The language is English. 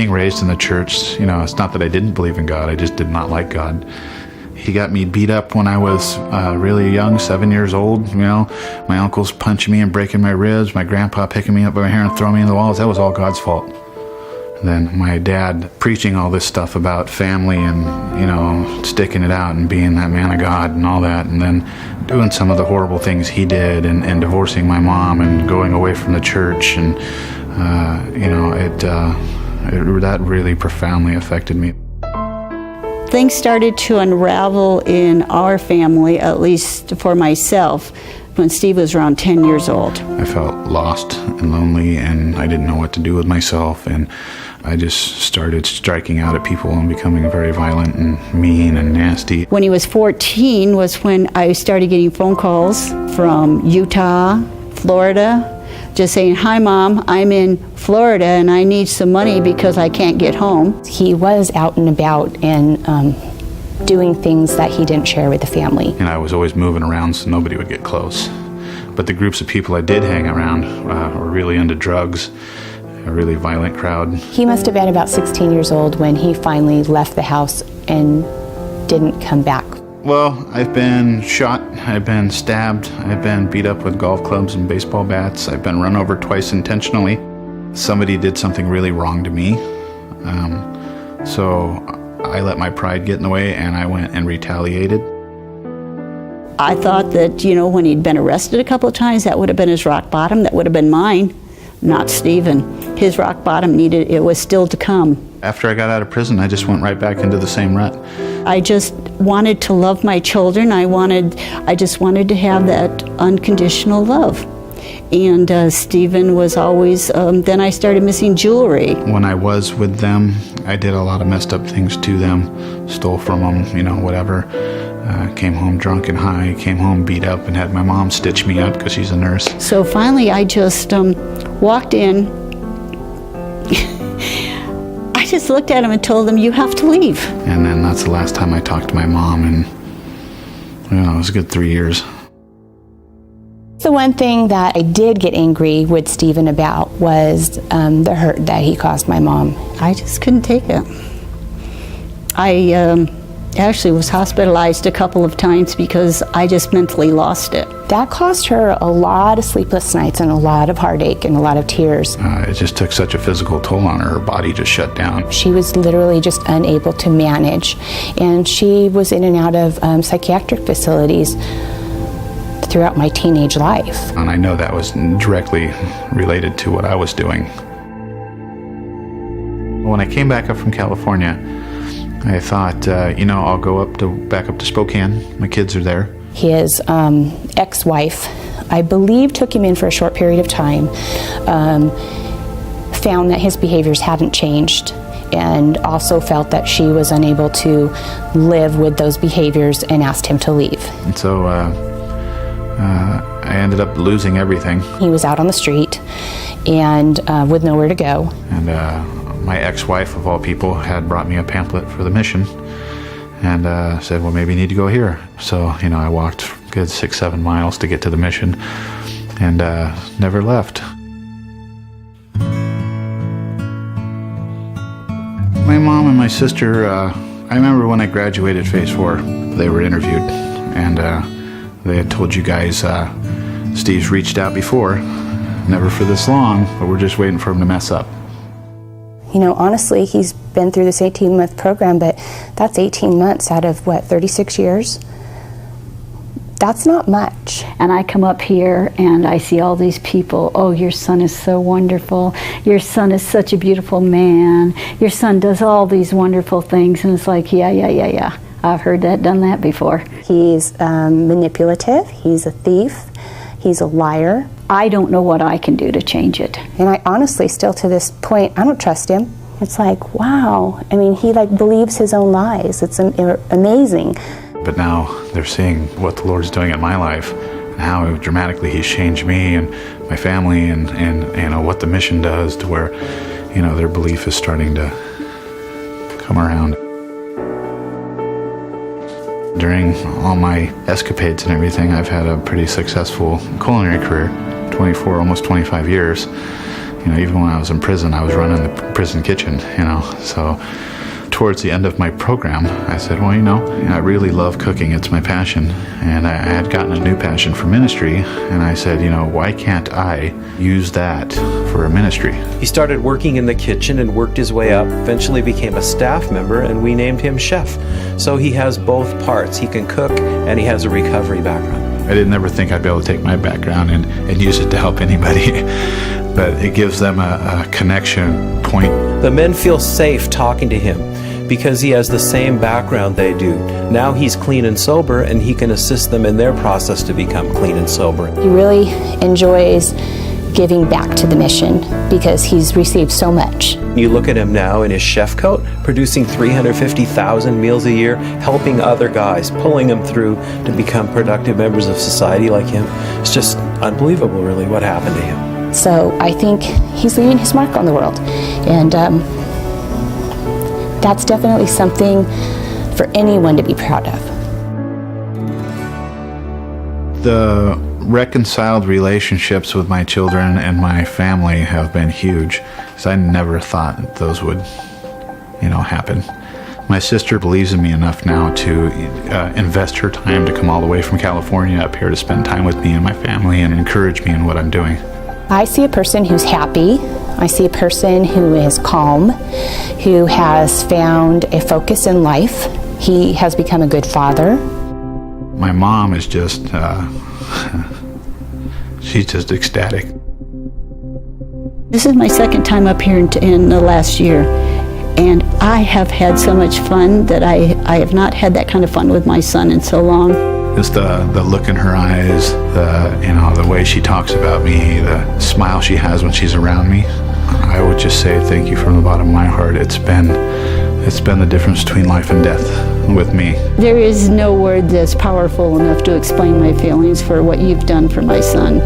being raised in the church, it's not that I didn't believe in God, I just did not like God. He got me beat up when I was really young, 7 years old. My uncles punching me and breaking my ribs, my grandpa picking me up by my hair and throwing me in the walls. That was all God's fault. And then my dad preaching all this stuff about family and, sticking it out and being that man of God and all that. And then doing some of the horrible things he did and divorcing my mom and going away from the church. And, that really profoundly affected me. Things started to unravel in our family, at least for myself, when Steve was around 10 years old. I felt lost and lonely, and I didn't know what to do with myself, and I just started striking out at people and becoming very violent and mean and nasty. When he was 14 was when I started getting phone calls from Utah, Florida, just saying, "Hi, Mom, I'm in Florida and I need some money because I can't get home." He was out and about and doing things that he didn't share with the family. And I was always moving around so nobody would get close. But the groups of people I did hang around were really into drugs, a really violent crowd. He must have been about 16 years old when he finally left the house and didn't come back. Well, I've been shot, I've been stabbed, I've been beat up with golf clubs and baseball bats, I've been run over twice intentionally. Somebody did something really wrong to me, so I let my pride get in the way and I went and retaliated. I thought that, when he'd been arrested a couple of times, that would have been his rock bottom, that would have been mine, not Stephen. His rock bottom it was still to come. After I got out of prison, I just went right back into the same rut. I just wanted to love my children. I just wanted to have that unconditional love. And Stephen was always, then I started missing jewelry. When I was with them, I did a lot of messed up things to them, stole from them, whatever. Came home drunk and high, came home beat up and had my mom stitch me up because she's a nurse. So finally I just walked in. I just looked at him and told him, "You have to leave." And then that's the last time I talked to my mom, and it was a good 3 years. The one thing that I did get angry with Stephen about was the hurt that he caused my mom. I just couldn't take it. I actually was hospitalized a couple of times because I just mentally lost it. That caused her a lot of sleepless nights and a lot of heartache and a lot of tears. It just took such a physical toll on her. Her body just shut down. She was literally just unable to manage, and she was in and out of psychiatric facilities throughout my teenage life. And I know that was directly related to what I was doing. When I came back up from California, I thought, I'll go back up to Spokane. My kids are there. His ex-wife, I believe, took him in for a short period of time, found that his behaviors hadn't changed, and also felt that she was unable to live with those behaviors and asked him to leave. And so I ended up losing everything. He was out on the street and with nowhere to go. And my ex-wife, of all people, had brought me a pamphlet for the mission and said, well, maybe you need to go here. So, I walked a good 6-7 miles to get to the mission and never left. My mom and my sister, I remember when I graduated Phase 4, they were interviewed, and they had told you guys, Steve's reached out before, never for this long, but we're just waiting for him to mess up. Honestly, he's been through this 18-month program, but that's 18 months out of, 36 years? That's not much. And I come up here and I see all these people, "Oh, your son is so wonderful. Your son is such a beautiful man. Your son does all these wonderful things." And it's like, yeah. I've heard that, done that before. He's manipulative. He's a thief. He's a liar. I don't know what I can do to change it. And I honestly, still to this point, I don't trust him. It's like, wow. I mean, he believes his own lies. It's amazing. But now they're seeing what the Lord's doing in my life and how dramatically He's changed me and my family and what the mission does, to where, their belief is starting to come around. During all my escapades and everything, I've had a pretty successful culinary career, 24, almost 25 years. You know, even when I was in prison, I was running the prison kitchen, you know. So towards the end of my program, I said, well, you know, I really love cooking. It's my passion. And I had gotten a new passion for ministry. And I said, you know, why can't I use that for a ministry? He started working in the kitchen and worked his way up, eventually became a staff member, and we named him chef. So he has both parts. He can cook and he has a recovery background. I didn't ever think I'd be able to take my background and use it to help anybody. But it gives them a connection point. The men feel safe talking to him because he has the same background they do. Now he's clean and sober, and he can assist them in their process to become clean and sober. He really enjoys giving back to the mission because he's received so much. You look at him now in his chef coat, producing 350,000 meals a year, helping other guys, pulling them through to become productive members of society like him. It's just unbelievable, really, what happened to him. So I think he's leaving his mark on the world. And that's definitely something for anyone to be proud of. The reconciled relationships with my children and my family have been huge, because I never thought those would, you know, happen. My sister believes in me enough now to invest her time to come all the way from California up here to spend time with me and my family and encourage me in what I'm doing. I see a person who's happy. I see a person who is calm, who has found a focus in life. He has become a good father. My mom is just, she's just ecstatic. This is my second time up here in the last year, and I have had so much fun that I have not had that kind of fun with my son in so long. Just the look in her eyes, the way she talks about me, the smile she has when she's around me. I would just say thank you from the bottom of my heart. It's been the difference between life and death with me. There is no word that's powerful enough to explain my feelings for what you've done for my son.